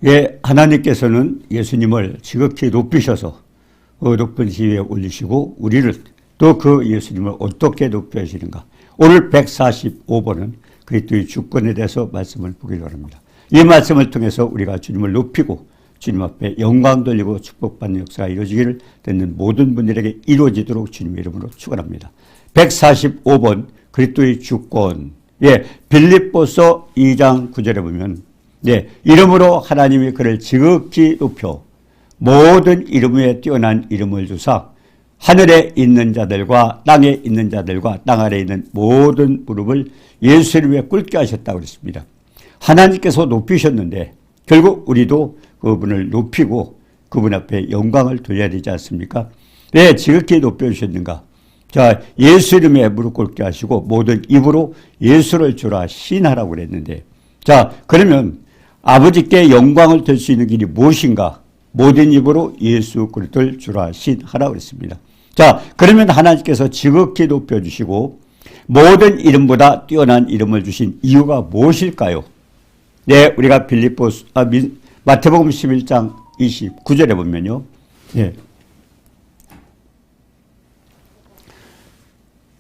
예, 하나님께서는 예수님을 지극히 높이셔서 높은 지위에 올리시고 우리를 또 그 예수님을 어떻게 높여주시는가. 오늘 145번은 그리스도의 주권에 대해서 말씀을 보기로 합니다. 이 말씀을 통해서 우리가 주님을 높이고 주님 앞에 영광 돌리고 축복받는 역사가 이루어지기를 듣는 모든 분들에게 이루어지도록 주님의 이름으로 축원합니다. 145번 그리스도의 주권. 예, 빌립보서 2장 9절에 보면 예, 이름으로 하나님이 그를 지극히 높여 모든 이름 위에 뛰어난 이름을 주사 하늘에 있는 자들과 땅에 있는 자들과 땅 아래에 있는 모든 무릎을 예수 이름에 꿇게 하셨다고 그랬습니다. 하나님께서 높이셨는데 결국 우리도 그분을 높이고 그분 앞에 영광을 돌려야 되지 않습니까? 네, 지극히 높여주셨는가? 자, 예수 이름에 무릎 꿇게 하시고 모든 입으로 예수를 주라 신하라고 그랬는데 자, 그러면 아버지께 영광을 들 수 있는 길이 무엇인가? 모든 입으로 예수 그리스도를 주라 신하라고 그랬습니다. 자, 그러면 하나님께서 지극히 높여주시고 모든 이름보다 뛰어난 이름을 주신 이유가 무엇일까요? 네, 우리가 마태복음 11장 29절에 보면요. 네.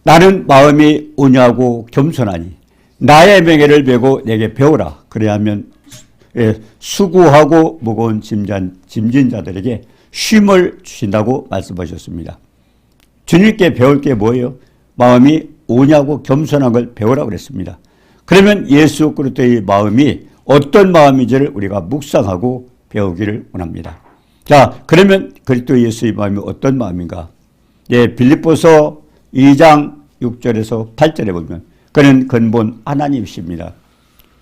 나는 마음이 온유하고 겸손하니 나의 맹해를 메고 내게 배우라. 그래야하면 수고하고 무거운 짐진 자들에게 쉼을 주신다고 말씀하셨습니다. 주님께 배울 게 뭐예요? 마음이 온유하고 겸손한 걸 배우라고 그랬습니다. 그러면 예수 그리스도의 마음이 어떤 마음인지를 우리가 묵상하고 배우기를 원합니다. 자, 그러면 그리스도 예수의 마음이 어떤 마음인가? 예, 빌립보서 2장 6절에서 8절에 보면 그는 근본 하나님이십니다.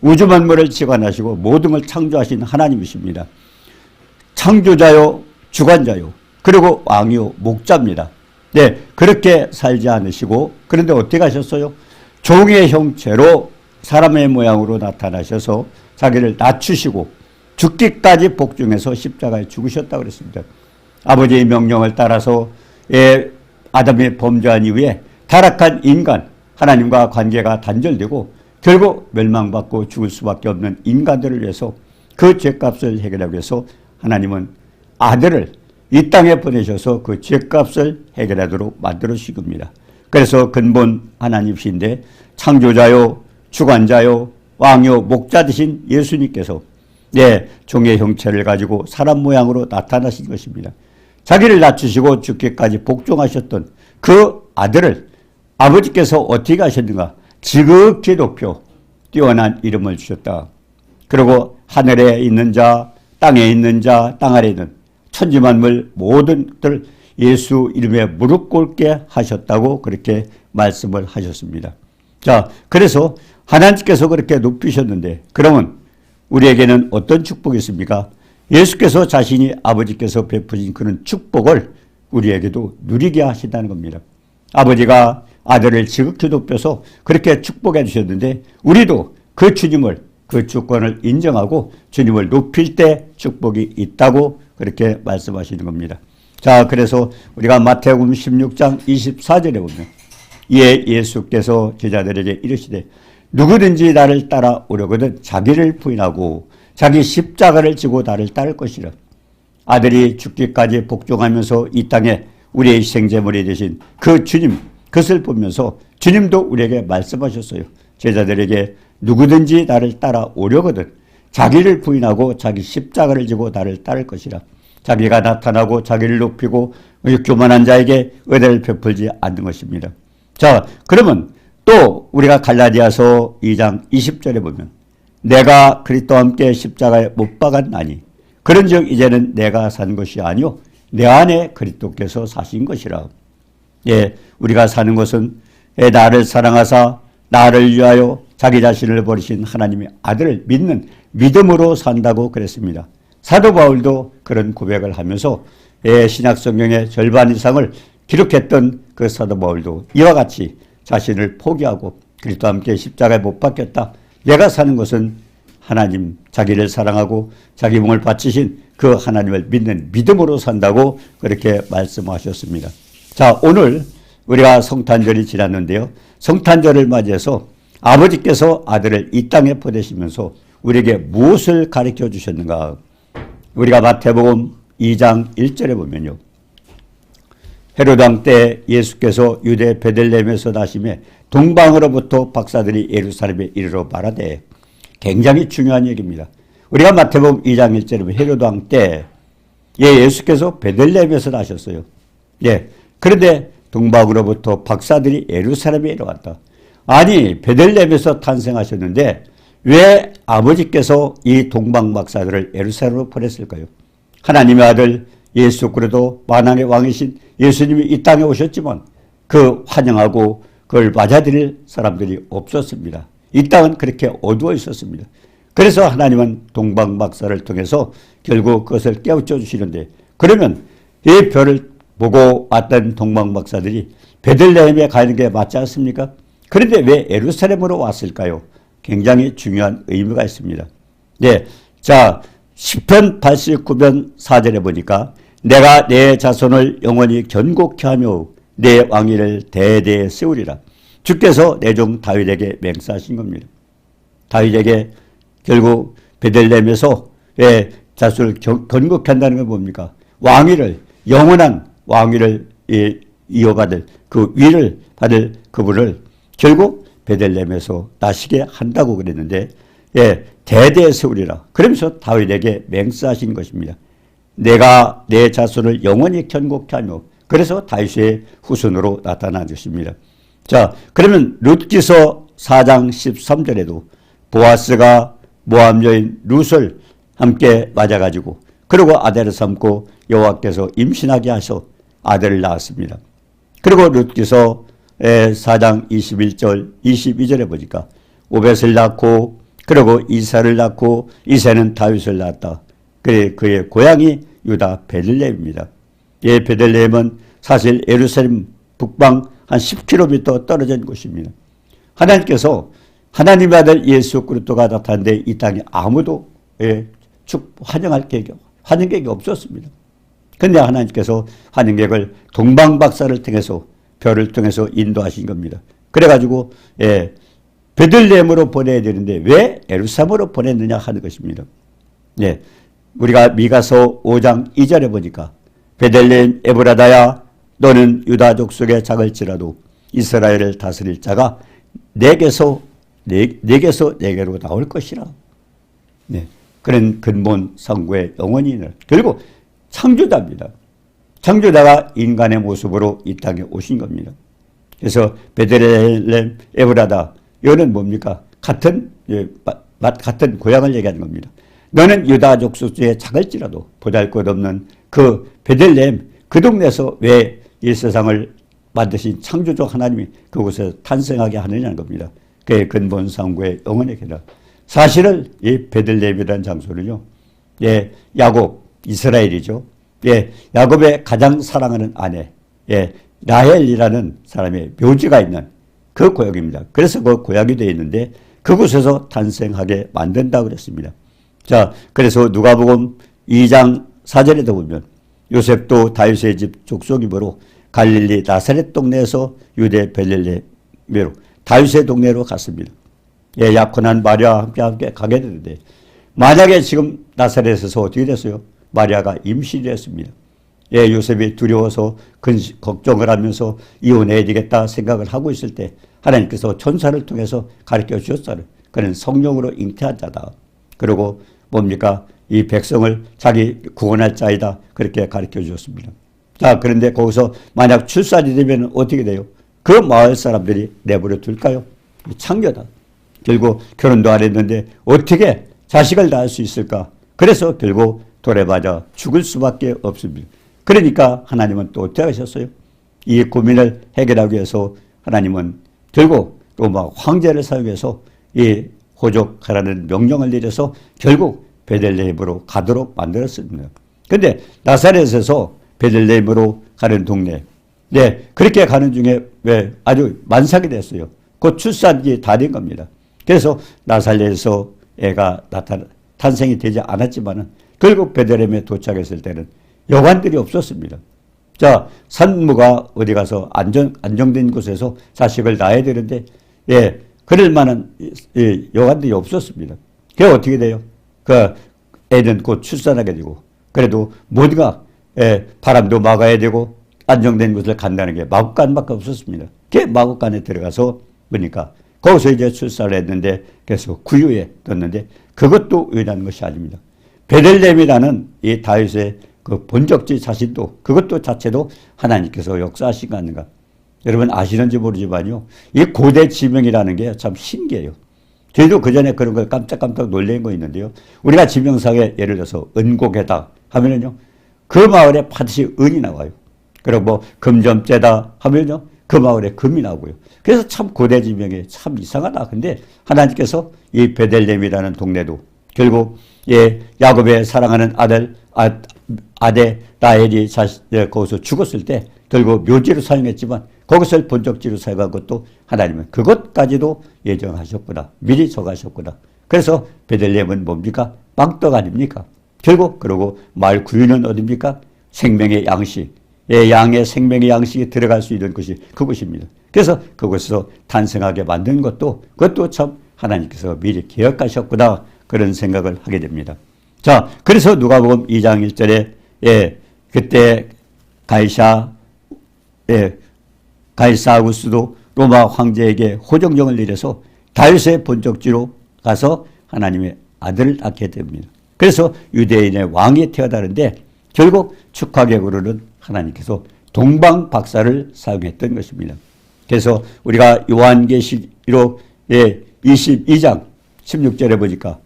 우주 만물을 지관하시고 모든 걸 창조하신 하나님이십니다. 창조자요, 주관자요, 그리고 왕이요, 목자입니다. 네, 그렇게 살지 않으시고 그런데 어떻게 하셨어요? 종의 형체로 사람의 모양으로 나타나셔서 자기를 낮추시고 죽기까지 복종해서 십자가에 죽으셨다고 그랬습니다. 아버지의 명령을 따라서 아담이 범죄한 이후에 타락한 인간, 하나님과 관계가 단절되고 결국 멸망받고 죽을 수밖에 없는 인간들을 위해서 그 죄값을 해결하기 위해서 하나님은 아들을 이 땅에 보내셔서 그 죄값을 해결하도록 만들어 주신 겁니다. 그래서 근본 하나님이신데 창조자요, 주관자요, 왕요, 목자 되신 예수님께서 종의 형체를 가지고 사람 모양으로 나타나신 것입니다. 자기를 낮추시고 죽기까지 복종하셨던 그 아들을 아버지께서 어떻게 하셨는가? 지극히 높여 뛰어난 이름을 주셨다. 그리고 하늘에 있는 자, 땅에 있는 자, 땅 아래에 있는 천지만물 모든 것들 예수 이름에 무릎 꿇게 하셨다고 그렇게 말씀을 하셨습니다. 자, 그래서 하나님께서 그렇게 높이셨는데 그러면 우리에게는 어떤 축복이 있습니까? 예수께서 자신이 아버지께서 베푸신 그런 축복을 우리에게도 누리게 하신다는 겁니다. 아버지가 아들을 지극히 높여서 그렇게 축복해 주셨는데 우리도 그 주님을, 그 주권을 인정하고 주님을 높일 때 축복이 있다고 그렇게 말씀하시는 겁니다. 자, 그래서 우리가 마태복음 16장 24절에 보면 이에 예수께서 제자들에게 이르시되 누구든지 나를 따라오려거든 자기를 부인하고 자기 십자가를 지고 나를 따를 것이라. 아들이 죽기까지 복종하면서 이 땅에 우리의 희생제물이 되신 그 주님, 그것을 보면서 주님도 우리에게 말씀하셨어요. 제자들에게 누구든지 나를 따라오려거든 자기를 부인하고 자기 십자가를 지고 나를 따를 것이라. 자기가 나타나고 자기를 높이고 교만한 자에게 은혜를 베풀지 않는 것입니다. 자, 그러면 또 우리가 갈라디아서 2장 20절에 보면 내가 그리스도와 함께 십자가에 못 박았나니 그런즉 이제는 내가 산 것이 아니요 내 안에 그리스도께서 사신 것이라. 예, 우리가 사는 것은 나를 사랑하사 나를 위하여 자기 자신을 버리신 하나님의 아들을 믿는 믿음으로 산다고 그랬습니다. 사도 바울도 그런 고백을 하면서 신약 성경의 절반 이상을 기록했던 그 사도 바울도 이와 같이 자신을 포기하고 그리스도와 함께 십자가에 못 박혔다. 내가 사는 것은 하나님, 자기를 사랑하고 자기 몸을 바치신 그 하나님을 믿는 믿음으로 산다고 그렇게 말씀하셨습니다. 자, 오늘 우리가 성탄절이 지났는데요. 성탄절을 맞이해서 아버지께서 아들을 이 땅에 보내시면서 우리에게 무엇을 가르쳐 주셨는가? 우리가 마태복음 2장 1절에 보면요. 헤로드 왕 때 예수께서 유대 베들레헴에서 나심에 동방으로부터 박사들이 예루살렘에 이르러 말하되, 굉장히 중요한 얘기입니다. 우리가 마태복음 2장 1절에 보면 헤로드 왕 때 예수께서 베들레헴에서 나셨어요. 그런데 동방으로부터 박사들이 예루살렘에 이르렀다. 아니, 베들레헴에서 탄생하셨는데 왜 아버지께서 이 동방 박사들을 예루살렘으로 보냈을까요? 하나님의 아들 예수 그리스도 만왕의 왕이신 예수님이 이 땅에 오셨지만 그 환영하고 그걸 맞아들일 사람들이 없었습니다. 이 땅은 그렇게 어두워 있었습니다. 그래서 하나님은 동방 박사를 통해서 결국 그것을 깨우쳐 주시는데, 그러면 이 별을 보고 왔던 동방 박사들이 베들레헴에 가는 게 맞지 않습니까? 그런데 왜 예루살렘으로 왔을까요? 굉장히 중요한 의미가 있습니다. 자, 시편 89편 4절에 보니까 내가 내 자손을 영원히 견고케 하며 내 왕위를 대대에 세우리라. 주께서 내 종 다윗에게 맹세하신 겁니다. 다윗에게 결국 베들레헴에서 자손을 견고케 한다는 건 뭡니까? 왕위를, 영원한 왕위를 이어받을 그 위를 받을 그분을 결국 베들레헴에서 나시게 한다고 그랬는데, 대대에 세우리라. 그러면서 다윗에게 맹세하신 것입니다. 내가 내 자손을 영원히 견고케 하며, 그래서 다윗의 후손으로 나타난 것입니다. 자, 그러면 룻기서 4장 13절에도 보아스가 모압 여인 룻을 함께 맞아가지고 그리고 아들을 삼고 여호와께서 임신하게 하셔 아들을 낳았습니다. 그리고 룻기서 4장 21절 22절에 보니까 오벳을 낳고 그리고 이사를 낳고 이사는 다윗을 낳았다. 그의 고향이 유다 베들레헴입니다. 베들레헴은 사실 예루살렘 북방 한 10km 떨어진 곳입니다. 하나님께서 하나님의 아들 예수 그리스도가 나타났는데 이 땅에 아무도 환영 계획이 없었습니다. 그런데 하나님께서 환영객을 동방박사를 통해서 별을 통해서 인도하신 겁니다. 그래가지고 베들레헴으로 보내야 되는데 왜 예루살렘으로 보냈느냐 하는 것입니다. 우리가 미가서 5장 2절에 보니까 베들레헴 에브라다야 너는 유다 족속의 작을지라도 이스라엘을 다스릴 자가 내게서 내게로 나올 것이라. 그런 근본 상고의 영원인을 결국 창조자입니다. 창조자가 인간의 모습으로 이 땅에 오신 겁니다. 그래서 베들레헴 에브라다 이거는 뭡니까? 같은 고향을 얘기하는 겁니다. 너는 유다 족속의 작을지라도 보잘것없는 그 베들레헴 그 동네에서 왜 이 세상을 만드신 창조주 하나님이 그곳에 탄생하게 하느냐는 겁니다. 그의 근본 상고의 영원의 계라. 사실은 이 베들레헴이라는 장소는요, 야곱, 이스라엘이죠. 야곱의 가장 사랑하는 아내, 라헬이라는 사람의 묘지가 있는 그 고향입니다. 그래서 그 고향이 되어 있는데 그곳에서 탄생하게 만든다고 그랬습니다. 자, 그래서 누가복음 2장 4절에도 보면 요셉도 다윗의 집 족속이므로 갈릴리 나사렛 동네에서 유대 베들레헴으로 다윗의 동네로 갔습니다. 약혼한 마리아와 함께 가게 되는데 만약에 지금 나사렛에서 어떻게 됐어요? 마리아가 임신이 됐습니다. 요셉이 두려워서 걱정을 하면서 이혼해야 되겠다 생각을 하고 있을 때 하나님께서 천사를 통해서 가르쳐 주셨어요. 그는 성령으로 잉태한 자다. 그리고 뭡니까? 이 백성을 자기 구원할 자이다. 그렇게 가르쳐 주셨습니다. 자, 그런데 거기서 만약 출산이 되면 어떻게 돼요? 그 마을 사람들이 내버려 둘까요? 창조다. 결국 결혼도 안 했는데 어떻게 자식을 낳을 수 있을까? 그래서 결국 돌에 맞아 죽을 수밖에 없습니다. 그러니까 하나님은 또 어떻게 하셨어요? 이 고민을 해결하기 위해서 하나님은 결국 로마 황제를 사용해서 이 호족하라는 명령을 내려서 결국 베들레헴으로 가도록 만들었습니다. 그런데 나사렛에서 베들레헴으로 가는 동네, 그렇게 가는 중에 왜 아주 만삭이 됐어요. 곧 출산기 다 된 겁니다. 그래서 나사렛에서 애가 탄생이 되지 않았지만은 결국 베들레헴에 도착했을 때는 여관들이 없었습니다. 자, 산모가 어디 가서 안정된 곳에서 자식을 낳아야 되는데, 그럴 만한 여관들이 없었습니다. 그게 어떻게 돼요? 그 애는 곧 출산하게 되고, 그래도 모두가 바람도 막아야 되고 안정된 곳을 간다는 게 마국간밖에 없었습니다. 그 마국간에 들어가서 보니까 거기서 이제 출사를 했는데 그래서 구유에 떴는데 그것도 의연한 것이 아닙니다. 베들레헴이라는 이 다윗의 그 본적지 자신도 그것도 자체도 하나님께서 역사하신 거 아닌가. 여러분 아시는지 모르지만요. 이 고대 지명이라는 게 참 신기해요. 저희도 그전에 그런 걸 깜짝깜짝 놀란 거 있는데요. 우리가 지명상에 예를 들어서 은곡에다 하면은요. 그 마을에 반드시 은이 나와요. 그리고 뭐 금점죄다 하면요. 그 마을에 금이 나오고요. 그래서 참 고대 지명이 참 이상하다. 근데 하나님께서 이 베들레헴이라는 동네도 결국 야곱의 사랑하는 아들 아데 라헬이 거기서 죽었을 때 결국 묘지로 사용했지만 거기서 본적지로 사용한 것도 하나님은 그것까지도 예정하셨구나. 미리 정하셨구나. 그래서 베들레헴은 뭡니까? 빵떡 아닙니까? 결국 그러고 말 구유는 어딥니까? 생명의 양식. 양의 생명의 양식이 들어갈 수 있는 것이 그곳입니다. 그래서 그곳에서 탄생하게 만든 그것도 참 하나님께서 미리 계획하셨구나. 그런 생각을 하게 됩니다. 자, 그래서 누가복음 2장 1절에 그때 가이사우스도 로마 황제에게 호정령을 내려서 다윗의 본적지로 가서 하나님의 아들을 낳게 됩니다. 그래서 유대인의 왕이 태어나는데 결국 축하객으로는 하나님께서 동방 박사를 사용했던 것입니다. 그래서 우리가 요한계시록 22장 16절에 보니까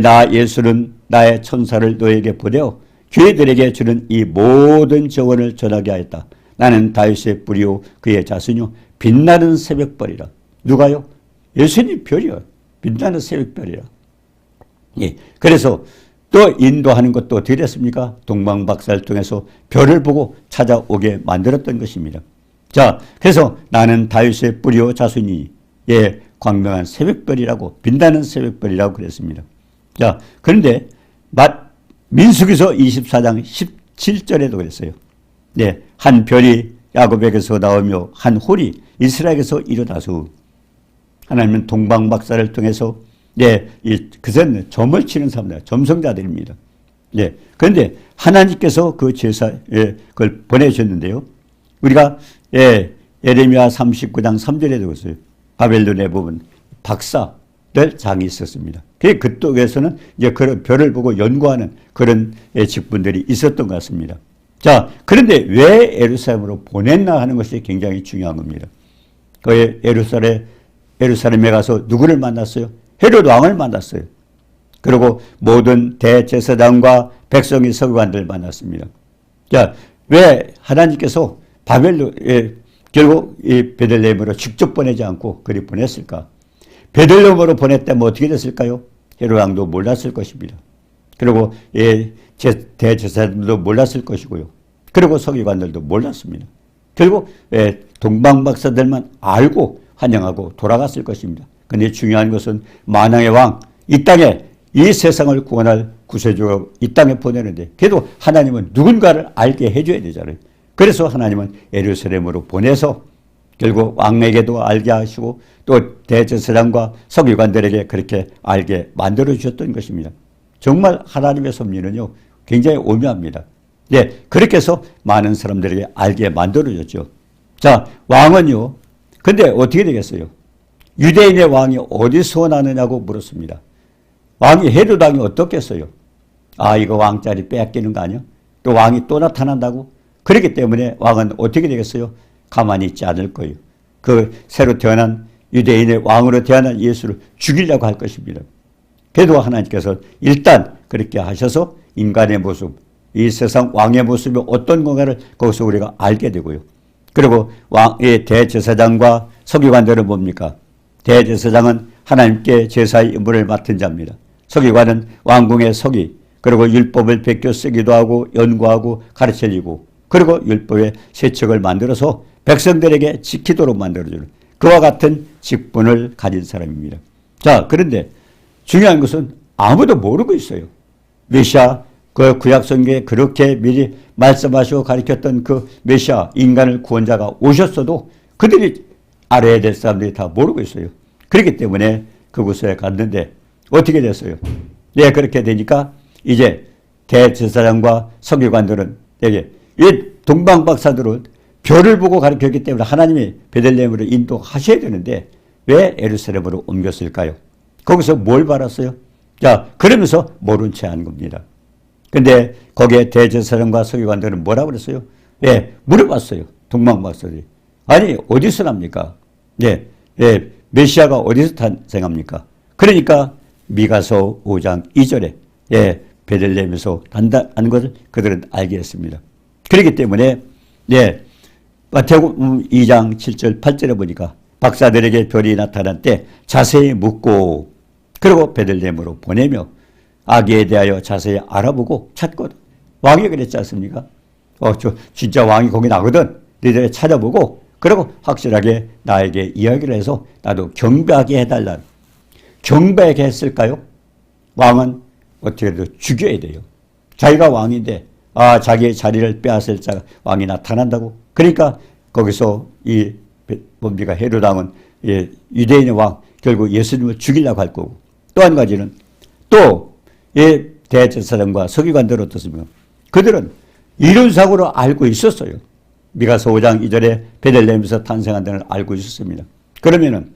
나 예수는 나의 천사를 너에게 보내어 교회들에게 주는 이 모든 정원을 전하게 하였다. 나는 다윗의 뿌리요 그의 자손이요 빛나는 새벽별이라. 누가요? 예수님 별이요. 빛나는 새벽별이라. 그래서 또 인도하는 것도 어떻게 됐습니까? 동방박사를 통해서 별을 보고 찾아오게 만들었던 것입니다. 자, 그래서 나는 다윗의 뿌리요 자손이니 광명한 새벽별이라고 빛나는 새벽별이라고 그랬습니다. 자, 그런데 민수기서 24장 17절에도 그랬어요. 한 별이 야곱에게서 나오며 한 홀이 이스라엘에게서 일어나서 하나님은 동방박사를 통해서 그것은 점을 치는 사람들, 점성자들입니다. 그런데 하나님께서 그 그걸 보내주셨는데요. 우리가 예레미야 39장 3절에도 그랬어요. 바벨론에 보면 박사들 장이 있었습니다. 그쪽에서는 이제 그런 별을 보고 연구하는 그런 직분들이 있었던 것 같습니다. 자, 그런데 왜 예루살렘으로 보냈나 하는 것이 굉장히 중요한 겁니다. 그 예루살렘에 가서 누구를 만났어요? 헤롯 왕을 만났어요. 그리고 모든 대제사장과 백성의 서기관들을 만났습니다. 자, 왜 하나님께서 결국 이 베들레헴으로 직접 보내지 않고 그리 보냈을까? 베들레헴으로 보냈다면 어떻게 됐을까요? 헤롯 왕도 몰랐을 것입니다. 그리고 대제사장들도 몰랐을 것이고요. 그리고 서기관들도 몰랐습니다. 결국 동방박사들만 알고 환영하고 돌아갔을 것입니다. 그런데 중요한 것은 만왕의 왕, 이 땅에 이 세상을 구원할 구세주가 이 땅에 보내는데 그래도 하나님은 누군가를 알게 해줘야 되잖아요. 그래서 하나님은 예루살렘으로 보내서 결국 왕에게도 알게 하시고 또 대제사장과 서기관들에게 그렇게 알게 만들어 주셨던 것입니다. 정말 하나님의 섭리는요 굉장히 오묘합니다. 그렇게 해서 많은 사람들에게 알게 만들어 줬죠. 자, 왕은요 근데 어떻게 되겠어요? 유대인의 왕이 어디서 나느냐고 물었습니다. 왕이 헤롯 왕이 어떻겠어요? 이거 왕자리 빼앗기는 거 아니야? 또 왕이 또 나타난다고? 그렇기 때문에 왕은 어떻게 되겠어요? 가만히 있지 않을 거예요. 그 새로 태어난 유대인의 왕으로 태어난 예수를 죽이려고 할 것입니다. 그래도 하나님께서 일단 그렇게 하셔서 인간의 모습, 이 세상 왕의 모습이 어떤 건가를 거기서 우리가 알게 되고요. 그리고 왕의 대제사장과 서기관들은 뭡니까? 대제사장은 하나님께 제사의 임무를 맡은 자입니다. 서기관은 왕궁의 서기, 그리고 율법을 베껴 쓰기도 하고 연구하고 가르쳐주고 그리고 율법의 세척을 만들어서 백성들에게 지키도록 만들어주는 그와 같은 직분을 가진 사람입니다. 자, 그런데 중요한 것은 아무도 모르고 있어요. 메시아, 그 구약성경에 그렇게 미리 말씀하시고 가르쳤던 그 메시아, 인간을 구원자가 오셨어도 그들이 알아야 될 사람들이 다 모르고 있어요. 그렇기 때문에 그곳에 갔는데 어떻게 됐어요? 그렇게 되니까 이제 대제사장과 서기관들은 에게 이 동방박사들은 별을 보고 가르쳤기 때문에 하나님이 베들레헴으로 인도하셔야 되는데 왜 예루살렘으로 옮겼을까요? 거기서 뭘 받았어요? 자, 그러면서 모른 채 한 겁니다. 근데 거기에 대제사장과 서기관들은 뭐라고 그랬어요? 예, 물어봤어요. 동방박사들이. 아니, 어디서 납니까? 예, 예, 메시아가 어디서 탄생합니까? 그러니까 미가서 5장 2절에 예, 베들레헴에서 단다는 것을 그들은 알게 했습니다. 그렇기 때문에 예, 마태복음 2장 7절 8절에 보니까 박사들에게 별이 나타난 때 자세히 묻고 그리고 베들레헴으로 보내며 아기에 대하여 자세히 알아보고 찾거든. 왕이 그랬지 않습니까? 진짜 왕이 거기 나거든. 너희들 찾아보고 그리고 확실하게 나에게 이야기를 해서 나도 경배하게 해달라. 경배하게 했을까요? 왕은 어떻게든 죽여야 돼요. 자기가 왕인데 자기의 자리를 빼앗을 자가 왕이 나타난다고. 그러니까 거기서 이 뭡니까 헤롯 왕은 유대인의 왕 결국 예수님을 죽이려고 할 거고 또 한 가지는 또 대제사장과 서기관들은 어떻습니까? 그들은 이런 사고를 알고 있었어요. 미가서 5장 2절에 베들레헴에서 탄생한다는 걸 알고 있었습니다. 그러면은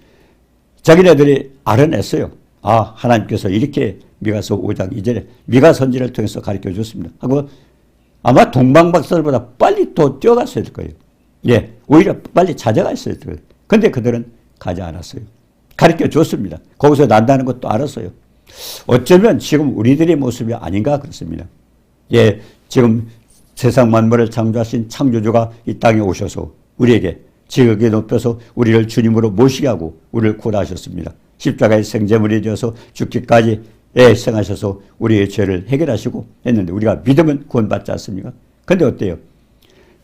자기네들이 알아냈어요. 하나님께서 이렇게 미가서 5장 2절에 미가 선지를 통해서 가르쳐 줬습니다. 하고 아마 동방박사들보다 빨리 또 뛰어갔어야 될 거예요. 예, 오히려 빨리 찾아갔어야 될 거예요. 근데 그들은 가지 않았어요. 가르쳐 줬습니다. 거기서 난다는 것도 알았어요. 어쩌면 지금 우리들의 모습이 아닌가 그렇습니다. 예, 지금 세상 만물을 창조하신 창조주가 이 땅에 오셔서 우리에게 지극히 높여서 우리를 주님으로 모시게 하고 우리를 구원하셨습니다. 십자가의 생제물이 되어서 죽기까지 희생하셔서 우리의 죄를 해결하시고 했는데 우리가 믿으면 구원받지 않습니까? 근데 어때요?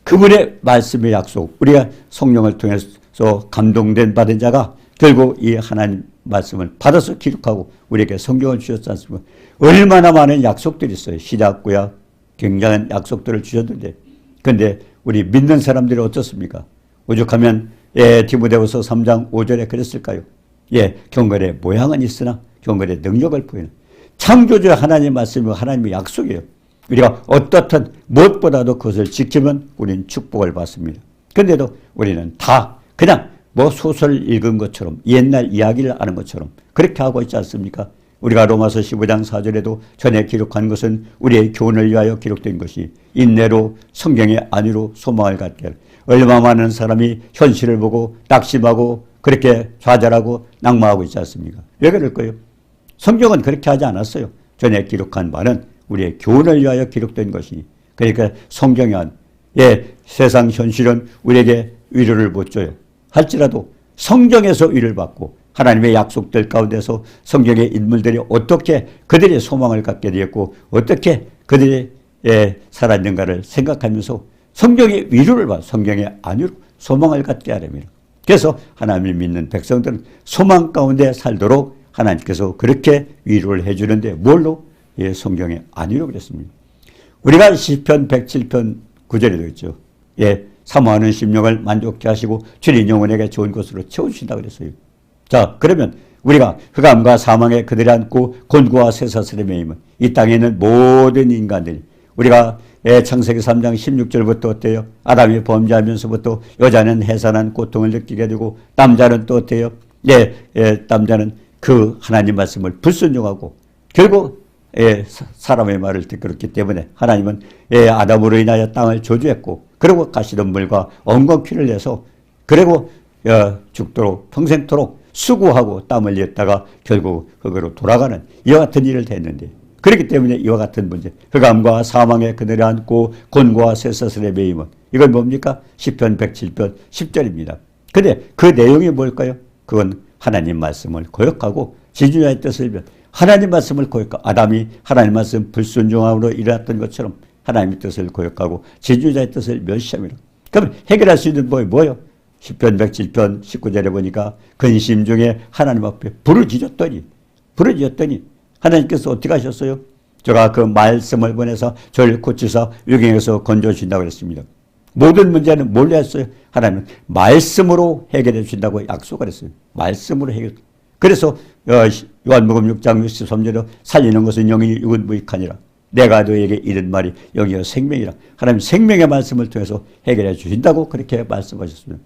그분의 말씀의 약속, 우리가 성령을 통해서 감동된 받은 자가 결국 이 하나님 말씀을 받아서 기록하고 우리에게 성경을 주셨지 않습니까? 얼마나 많은 약속들이 있어요. 시작, 구약, 굉장한 약속들을 주셨는데 근데 우리 믿는 사람들이 어떻습니까? 오죽하면 디모데후서 3장 5절에 그랬을까요? 경건의 모양은 있으나 경건의 능력을 보이는 창조주 하나님의 말씀이 하나님의 약속이에요. 우리가 어떻든 무엇보다도 그것을 지키면 우리는 축복을 받습니다. 그런데도 우리는 다 그냥 소설 읽은 것처럼 옛날 이야기를 아는 것처럼 그렇게 하고 있지 않습니까? 우리가 로마서 15장 4절에도 전에 기록한 것은 우리의 교훈을 위하여 기록된 것이 인내로 성경의 안위로 소망을 갖게 하라. 얼마 많은 사람이 현실을 보고 낙심하고 그렇게 좌절하고 낙마하고 있지 않습니까? 왜 그럴까요? 성경은 그렇게 하지 않았어요. 전에 기록한 바는 우리의 교훈을 위하여 기록된 것이니 그러니까 성경에 한 세상 현실은 우리에게 위로를 못 줘요. 할지라도 성경에서 위를 받고 하나님의 약속들 가운데서 성경의 인물들이 어떻게 그들의 소망을 갖게 되었고 어떻게 그들이 살아있는가를 생각하면서 성경의 위로를 받아 성경의 안위로 소망을 갖게 하랍니다. 그래서 하나님을 믿는 백성들은 소망 가운데 살도록 하나님께서 그렇게 위로를 해주는데 뭘로? 성경의 안위로 그랬습니다. 우리가 시편 107편 9절에도 있죠. 사모하는 심령을 만족케 하시고 주님 영혼에게 좋은 것으로 채워주신다 그랬어요. 자, 그러면 우리가 흑암과 사망에 그들이 앉고 곤고와 쇠사슬에 매이면 이 땅에 있는 모든 인간들이 우리가 창세기 3장 16절부터 어때요? 아담이 범죄하면서부터 여자는 해산한 고통을 느끼게 되고 남자는 또 어때요? 남자는 그 하나님 말씀을 불순종하고 결국 사람의 말을 듣기 때문에 하나님은 아담으로 인하여 땅을 저주했고 그리고 가시덤불과 엉겅퀴를 내서 그리고 죽도록 평생토록 수고하고 땀 흘렸다가 결국 흙으로 돌아가는 이와 같은 일을 했는데 그렇기 때문에 이와 같은 문제 흑암과 사망에 그늘에 앉고 곤고와 쇠사슬에 매임은 이건 뭡니까? 시편 107편 10절입니다. 근데 그 내용이 뭘까요? 그건 하나님 말씀을 거역하고 지주자의 뜻을 면 하나님 말씀을 거역하고 아담이 하나님 말씀 불순종함으로 일어났던 것처럼 하나님의 뜻을 거역하고 지주자의 뜻을 멸시합니다. 그럼 해결할 수 있는 법이 뭐예요? 시편 107편 19절에 보니까 근심 중에 하나님 앞에 부르짖었더니 하나님께서 어떻게 하셨어요? 제가 그 말씀을 보내서 저를 고치사 유경에서 건져주신다고 그랬습니다. 모든 문제는 뭘로 했어요? 하나님은 말씀으로 해결해 주신다고 약속을 했어요. 말씀으로 해결. 그래서 요한복음 6장 63절에 살리는 것은 영이 육은 무익하니라. 내가 너에게 이런 말이 영이요 생명이라. 하나님 생명의 말씀을 통해서 해결해 주신다고 그렇게 말씀하셨습니다.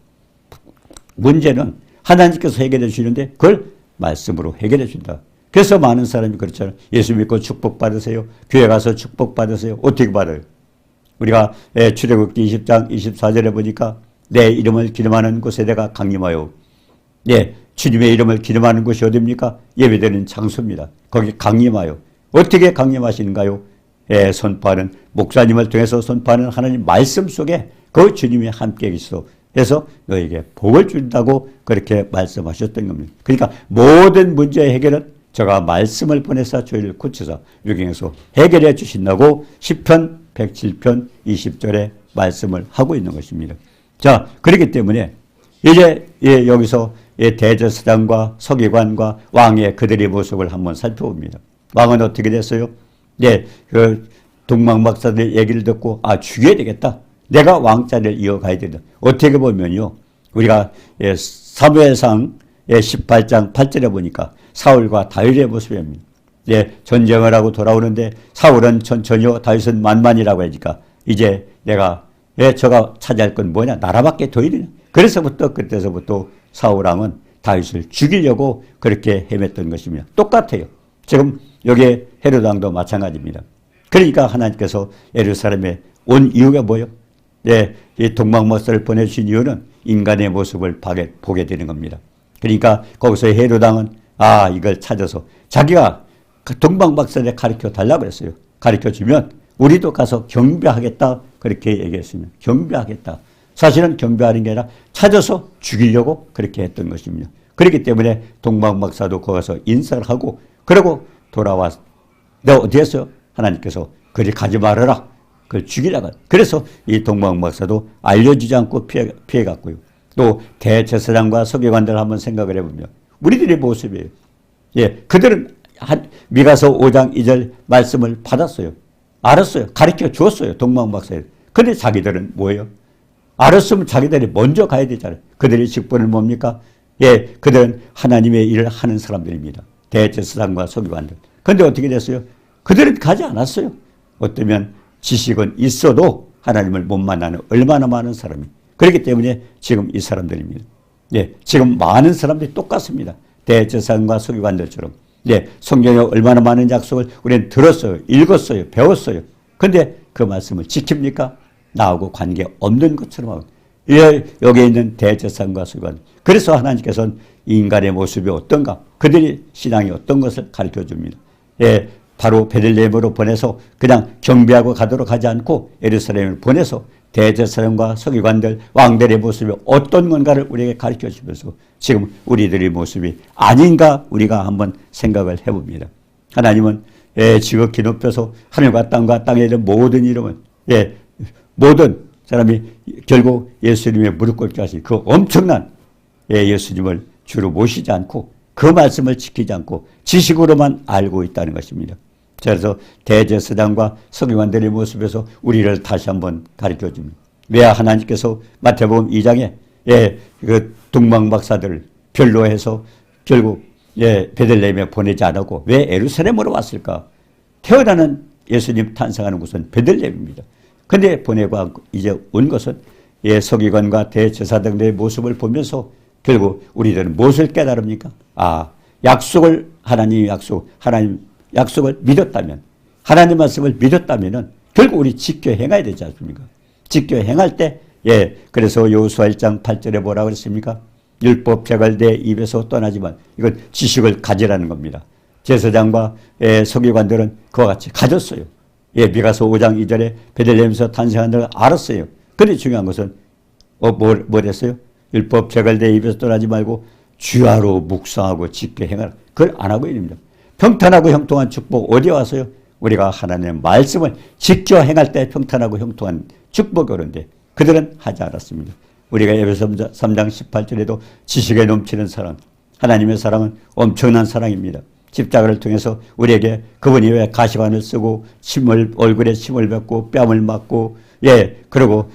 문제는 하나님께서 해결해 주시는데 그걸 말씀으로 해결해 준다. 그래서 많은 사람이 그렇잖아요. 예수 믿고 축복받으세요. 교회 가서 축복받으세요. 어떻게 받아요? 우리가 출애굽기 20장 24절에 보니까 내 이름을 기름하는 곳에 내가 강림하여. 주님의 이름을 기름하는 곳이 어디입니까? 예배드리는 장소입니다. 거기 강림하여. 어떻게 강림하시는가요? 선포하는 목사님을 통해서 선포하는 하나님 말씀 속에 그 주님이 함께 있어. 그래서 너에게 복을 준다고 그렇게 말씀하셨던 겁니다. 그러니까 모든 문제의 해결은 제가 말씀을 보내서 저희를 고쳐서 유경에서 해결해 주신다고 시편 107편 20절에 말씀을 하고 있는 것입니다. 자, 그렇기 때문에 이제 여기서 대제사장과 서기관과 왕의 그들의 모습을 한번 살펴봅니다. 왕은 어떻게 됐어요? 그 동방박사들 얘기를 듣고 죽여야 되겠다. 내가 왕자를 이어가야 된다. 어떻게 보면요, 우리가 사무엘상 18장 8절에 보니까 사울과 다윗의 모습입니다. 전쟁을 하고 돌아오는데 사울은 천천히요, 다윗은 만만이라고 하니까 이제 내가 저가 차지할 건 뭐냐? 나라밖에 더 있느냐? 그때서부터 사울왕은 다윗을 죽이려고 그렇게 헤맸던 것입니다. 똑같아요. 지금 여기 헤롯왕도 마찬가지입니다. 그러니까 하나님께서 예루살렘에 온 이유가 뭐예요? 이 동방모사를 보내주신 이유는 인간의 모습을 보게 되는 겁니다. 그러니까 거기서 헤롯왕은 이걸 찾아서 자기가 동방박사를 가르쳐 달라고 그랬어요. 가르쳐 주면 우리도 가서 경배하겠다 그렇게 얘기했습니다. 경배하겠다. 사실은 경배하는 게 아니라 찾아서 죽이려고 그렇게 했던 것입니다. 그렇기 때문에 동방박사도 거기서 인사를 하고 그러고 돌아와서 내가 어디 했어요? 하나님께서 그리 가지 말아라. 그걸 죽이라고. 그래서 이 동방박사도 알려주지 않고 피해갔고요. 또 대제사장과 서기관들 한번 생각을 해보면 우리들의 모습이에요. 그들은 미가서 5장 2절 말씀을 받았어요. 알았어요. 가르쳐 주었어요. 동방박사들. 근데 자기들은 뭐예요? 알았으면 자기들이 먼저 가야 되잖아요. 그들의 직분은 뭡니까? 그들은 하나님의 일을 하는 사람들입니다. 대제사장과 서기관들. 근데 어떻게 됐어요? 그들은 가지 않았어요. 어쩌면 지식은 있어도 하나님을 못 만나는 얼마나 많은 사람이. 그렇기 때문에 지금 이 사람들입니다. 지금 많은 사람들이 똑같습니다. 대제사장과 서기관들처럼. 성경에 얼마나 많은 약속을 우리는 들었어요. 읽었어요. 배웠어요. 근데 그 말씀을 지킵니까? 나하고 관계 없는 것처럼 하고. 여기에 있는 대제사장과 서기관. 그래서 하나님께서는 인간의 모습이 어떤가? 그들이 신앙이 어떤 것을 가르쳐 줍니다. 바로 베들레헴으로 보내서 그냥 경배하고 가도록 하지 않고 예루살렘을 보내서 대제사장과 서기관들, 왕들의 모습이 어떤 건가를 우리에게 가르쳐 주면서 지금 우리들의 모습이 아닌가 우리가 한번 생각을 해봅니다. 하나님은 지극히 높여서 하늘과 땅에 있는 모든 이름은 모든 사람이 결국 예수님의 무릎 꿇게 하신 그 엄청난 예수님을 주로 모시지 않고 그 말씀을 지키지 않고 지식으로만 알고 있다는 것입니다. 그래서 대제사장과 서기관들의 모습에서 우리를 다시 한번 가르쳐 줍니다. 왜 하나님께서 마태복음 2장에 그 동방박사들을 별로 해서 결국 베들레헴에 보내지 않았고 왜 예루살렘으로 왔을까? 태어나는 예수님 탄생하는 곳은 베들레헴입니다. 그런데 보내고 이제 온 것은 서기관과 대제사장들의 모습을 보면서 결국 우리들은 무엇을 깨달습니까? 하나님 약속을 믿었다면, 하나님 말씀을 믿었다면은 결국 우리 지켜 행해야 되지 않습니까? 지켜 행할 때, 그래서 여호수아 1장 8절에 뭐라고 그랬습니까? 율법책을 내 입에서 떠나지만 이건 지식을 가지라는 겁니다. 제사장과 서기관들은 그와 같이 가졌어요. 미가서 5장 2절에 베들레헴에서 탄생한 걸 알았어요. 그런데 중요한 것은 뭘 했어요? 율법책을 내 입에서 떠나지 말고 주야로 묵상하고 지켜 행하라. 그걸 안 하고 있습니다. 평탄하고 형통한 축복 어디에 왔어요? 우리가 하나님의 말씀을 지켜 행할 때 평탄하고 형통한 축복이 오는데 그들은 하지 않았습니다. 우리가 에베소 3장 18절에도 지식에 넘치는 사랑, 하나님의 사랑은 엄청난 사랑입니다. 십자가를 통해서 우리에게 그분이 왜 가시관을 쓰고 얼굴에 침을 뱉고 뺨을 맞고 그리고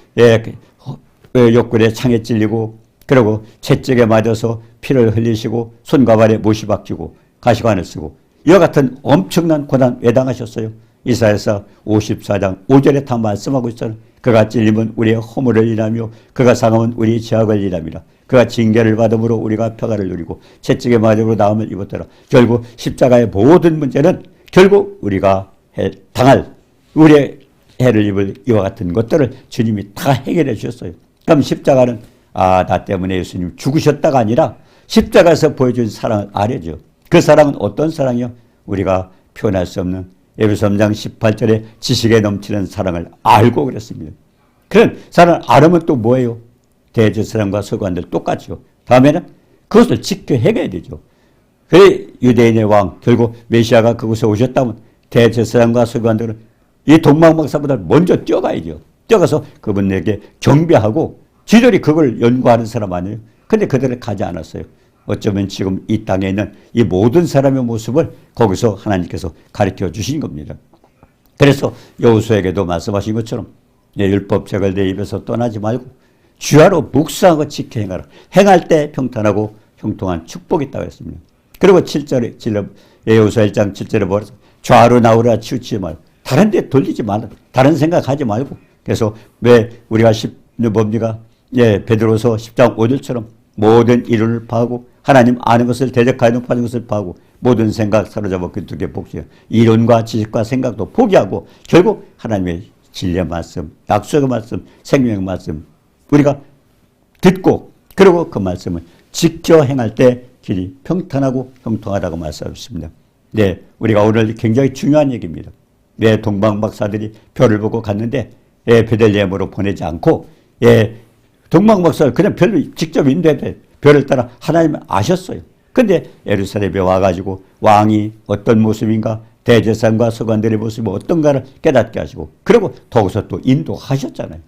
옆구리에 창에 찔리고 그리고 채찍에 맞아서 피를 흘리시고 손과 발에 못이 박히고 가시관을 쓰고 이와 같은 엄청난 고난 왜 당하셨어요? 이사야서 54장 5절에 다 말씀하고 있잖아요. 그가 찔림은 우리의 허물을 인하며 그가 상함은 우리의 죄악을 인함이라. 그가 징계를 받음으로 우리가 평화를 누리고 채찍의 맞음으로 나음을 입었더라. 결국 십자가의 모든 문제는 결국 우리가 당할 우리의 해를 입을 이와 같은 것들을 주님이 다 해결해 주셨어요. 그럼 십자가는 나 때문에 예수님 죽으셨다가 아니라 십자가에서 보여준 사랑을 알려줘. 그 사랑은 어떤 사랑이요? 우리가 표현할 수 없는 에베소 3장 18절에 지식에 넘치는 사랑을 알고 그랬습니다. 그런 사랑을 알으면 또 뭐예요? 대제사장과 서기관들 똑같죠. 다음에는 그것을 지켜 해가야 되죠. 그래 유대인의 왕 결국 메시아가 그곳에 오셨다면 대제사장과 서기관들은 이 동방박사보다 먼저 뛰어가야죠. 뛰어가서 그분에게 경배하고 지들이 그걸 연구하는 사람 아니에요. 근데 그들은 가지 않았어요. 어쩌면 지금 이 땅에 있는 이 모든 사람의 모습을 거기서 하나님께서 가르쳐 주신 겁니다. 그래서 여호수아에게도 말씀하신 것처럼 내 율법책을 내 입에서 떠나지 말고 주야로 묵상하고 지켜 행하라. 행할 때 평탄하고 형통한 축복이 있다고 했습니다. 그리고 7절에 여호수아 1장 7절에 뭐라서 좌로 나오라 치우치지 말고 다른 데 돌리지 말라. 다른 생각하지 말고. 그래서 왜 우리가 뭡니까? 베드로서 10장 5절처럼 모든 이론을 파하고 하나님 아는 것을 대적하여 높아진 것을 파하고 모든 생각 사로잡아 그 두 개 복수해 이론과 지식과 생각도 포기하고 결국 하나님의 진리의 말씀, 약속의 말씀, 생명의 말씀 우리가 듣고 그리고 그 말씀을 지켜 행할 때 길이 평탄하고 형통하다고 말씀하셨습니다. 네, 우리가 오늘 굉장히 중요한 얘기입니다. 네, 동방박사들이 별을 보고 갔는데 베들레헴으로 보내지 않고 동방박사를 그냥 별로 직접 인도해 별을 따라 하나님을 아셨어요. 근데 예루살렘에 와가지고 왕이 어떤 모습인가 대제사장과 서관들의 모습이 어떤가를 깨닫게 하시고 그리고 더욱서 또 인도하셨잖아요.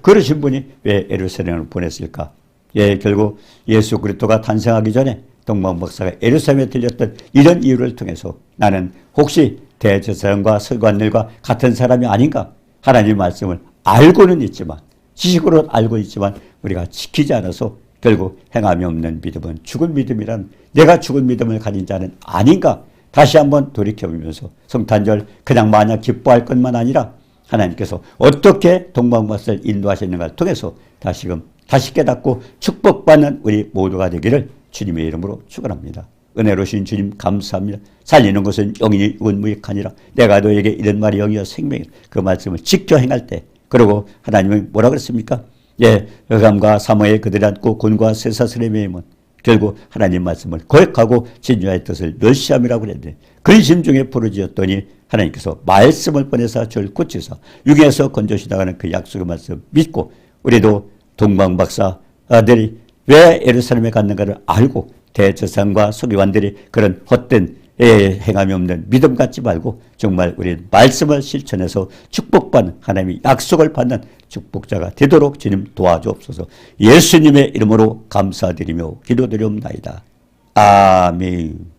그러신 분이 왜 예루살렘을 보냈을까? 결국 예수 그리스도가 탄생하기 전에 동방박사가 예루살렘에 들렸던 이런 이유를 통해서 나는 혹시 대제사장과 서관들과 같은 사람이 아닌가? 하나님의 말씀을 알고는 있지만 지식으로 알고 있지만 우리가 지키지 않아서 결국 행함이 없는 믿음은 죽은 믿음이란 내가 죽은 믿음을 가진 자는 아닌가? 다시 한번 돌이켜보면서 성탄절 그냥 마냥 기뻐할 것만 아니라 하나님께서 어떻게 동방박사를 인도하시는가를 통해서 다시 깨닫고 축복받는 우리 모두가 되기를 주님의 이름으로 축원합니다. 은혜로우신 주님 감사합니다. 살리는 것은 영이니 무익하니라. 내가 너에게 이런 말이 영이여 생명이라. 그 말씀을 지켜 행할 때 그리고 하나님은 뭐라 그랬습니까? 여감과 사모에 그들이 앉고 곤과 쇠사슬의 매임은 결국 하나님 말씀을 거역하고 진유의 뜻을 멸시함이라고 그랬는데 근심 중에 부르짖었더니 하나님께서 말씀을 보내사 저를 고치사 육에서 건져시다가는 그 약속의 말씀 믿고 우리도 동방박사 아들이 왜 예루살렘에 갔는가를 알고 대제사장과 서기관들이 그런 헛된 행함이 없는 믿음 갖지 말고 정말 우리는 말씀을 실천해서 축복받는 하나님의 약속을 받는 축복자가 되도록 주님 도와주옵소서. 예수님의 이름으로 감사드리며 기도드리옵나이다. 아멘.